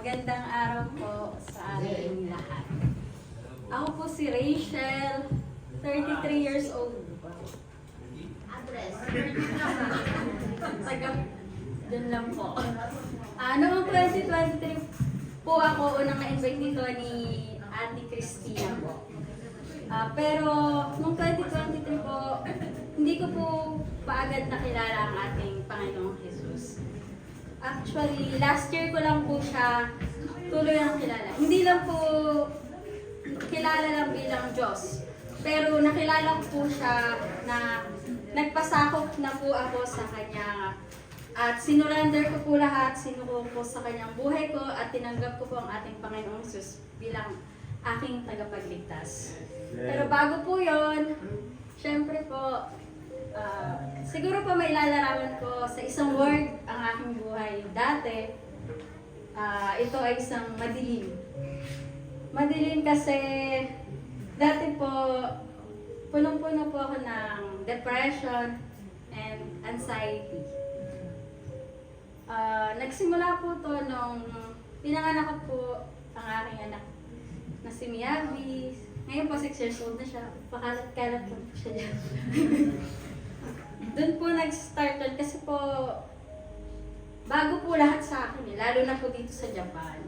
Magandang araw po sa ating lahat. Ako po si Rachel, 33 years old. Address. Taga, dun lang po. Noong 2023 po ako unang na-invite dito ni Ate Christina po. Pero noong 2023 po, hindi ko po paagad nakilala ang ating Panginoong Jesus. Actually, last year ko lang po siya tuloy ang kilala. Hindi lang po kilala lang bilang Diyos. Pero nakilala ko po siya na nagpasakop na po ako sa Kanya. At sinurrender ko po lahat, sinuko po sa Kanyang buhay ko at tinanggap ko po ang ating Panginoong Jesus bilang aking tagapagligtas. Pero bago po yon, syempre po, siguro po may lalarawan ko sa isang word ang aking buhay. Dati, ito ay isang madilim. Madilim kasi dati po, punong-puno po ako ng depression and anxiety. Nagsimula po to nung pinanganak ko po ang aking anak na si Miyavi. Ngayon po 6 years old na siya. Pakalat-kalat po siya dyan. Doon po nag-start yun kasi po bago po lahat sa akin lalo na po dito sa Japan.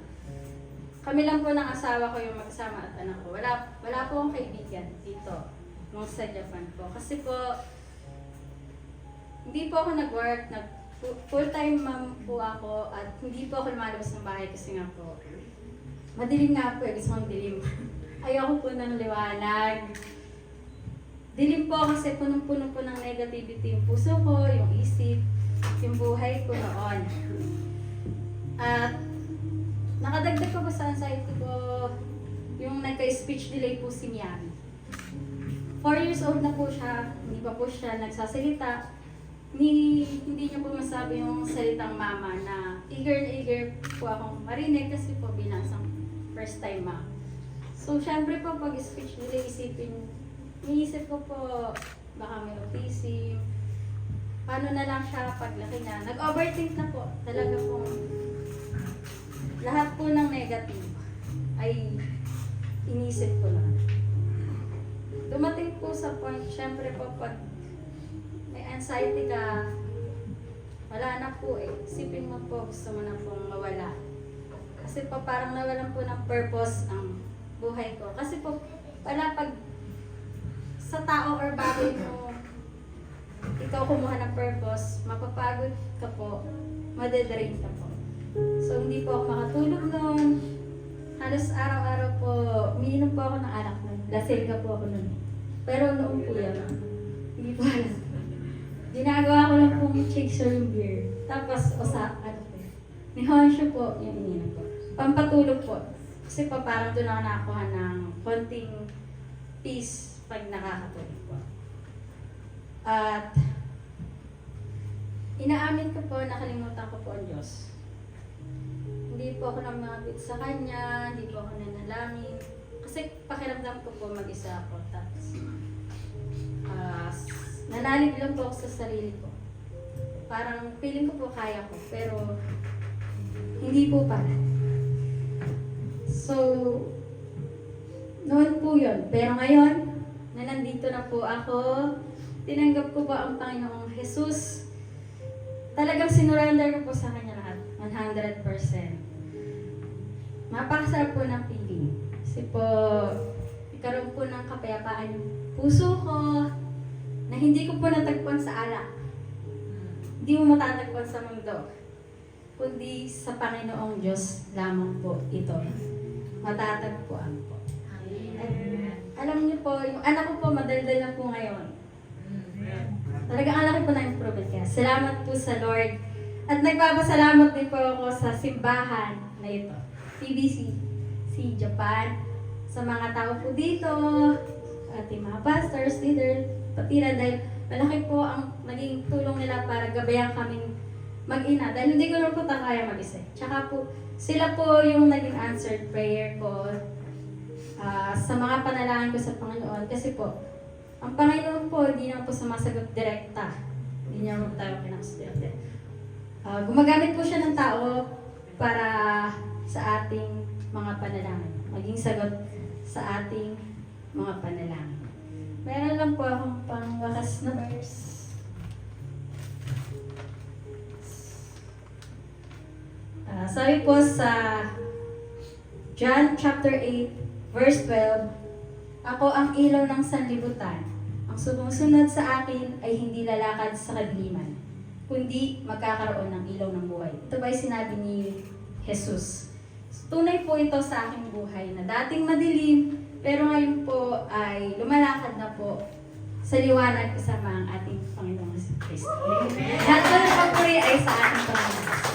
Kami lang po ng asawa ko yung magsama at anak ko. Wala po akong kaibigan dito nung sa Japan po. Kasi po hindi po ako nag-work, full-time mom po ako at hindi po ako lumalabas ng bahay kasi nga po madilim nga po, gusto kong dilim. Ayoko po ng liwanag. Dilim po kasi punong-puno po ng negativity yung puso ko, yung isip, yung buhay ko noon. At nakadagdag po sa anxiety ko yung nagka-speech delay po si Miyabi. 4 years old na po siya, hindi pa po siya nagsasalita. Hindi niya po masabi yung salitang mama na eager po akong marinig kasi po bilang isang first time mom. So syempre po pag speech delay iniisip ko po baka may autism. Paano na lang siya paglaki niya? Nag-overthink na po. Talaga po lahat po ng negative ay inisip ko na. Dumating po sa point, syempre po pag may anxiety ka, wala na po eh. Isipin mo po, gusto mo na pong mawala. Kasi po parang nawalan po ng purpose ang buhay ko. Kasi po, wala pag sa tao or bagay mo, ikaw kumuha ng purpose, mapapagod ka po, madedrain ka po. So, hindi po ako makatulog noon. Halos araw-araw po, umiinom po ako ng alak noon. Lasing ka po ako noon. Pero noon po yan, hindi po alam. Ginagawa ko lang pong chaser yung beer. Tapos, ni Honshu po, yung ininom po. Pampatulog po. Kasi pa parang doon ako nakakuha ng konting peace pag nakakatulog po. At inaamin ko po, nakalimutan ko po ang Diyos. Hindi po ako namabit sa Kanya, hindi po ako nanalangin. Kasi pakiramdam ko po mag-isa ako. Tapos, nanalig lang po ako sa sarili ko. Parang feeling ko po kaya ko, pero hindi po pala. So, noon po yun. Pero ngayon, na nandito na po ako, tinanggap ko po ang Panginoong Jesus. Talagang sinurrender ko po sa Kanya lahat. 100%. Mapakasarap po ng feeling. Kasi po, ikaroon po ng kapayapaan yung puso ko, na hindi ko po natagpuan sa alak. Hindi mo matatagpuan sa mundo. Kundi sa Panginoong Diyos lamang po ito. Matatagpuan po. At alam niyo po, yung anak ko po, madaldal na po ngayon. Talagang ang laki po na improvement kaya. Salamat po sa Lord. At nagpapasalamat din po ako sa simbahan na ito. PBC, si Japan, sa mga tao po dito, ating mga pastors, leader, patira, dahil malaki po ang naging tulong nila para gabayan kaming mag-ina. Dahil hindi ko lang po kaya mag-isa. Tsaka po, sila po yung naging answered prayer ko sa mga panalangin ko sa Panginoon. Kasi po, ang Panginoon po, hindi naman po sumasagot direkta. Hindi niya mo tayo kinakasderte. Gumagamit po siya ng tao para sa mga panalangin. Maging sagot sa ating mga panalangin. Meron lang po akong pangwakas na verse. Sabi po sa John chapter 8, verse 12, "Ako ang ilaw ng sanlibutan. Ang sumusunod sa akin ay hindi lalakad sa kadiliman, kundi magkakaroon ng ilaw ng buhay." Ito ba ay sinabi ni Jesus? Tunay po ito sa aking buhay na dating madilim, pero ngayon po ay lumalakad na po sa liwanag kasama ang ating Panginoong Kristo. Lahat ng papuri ay sa ating Panginoon.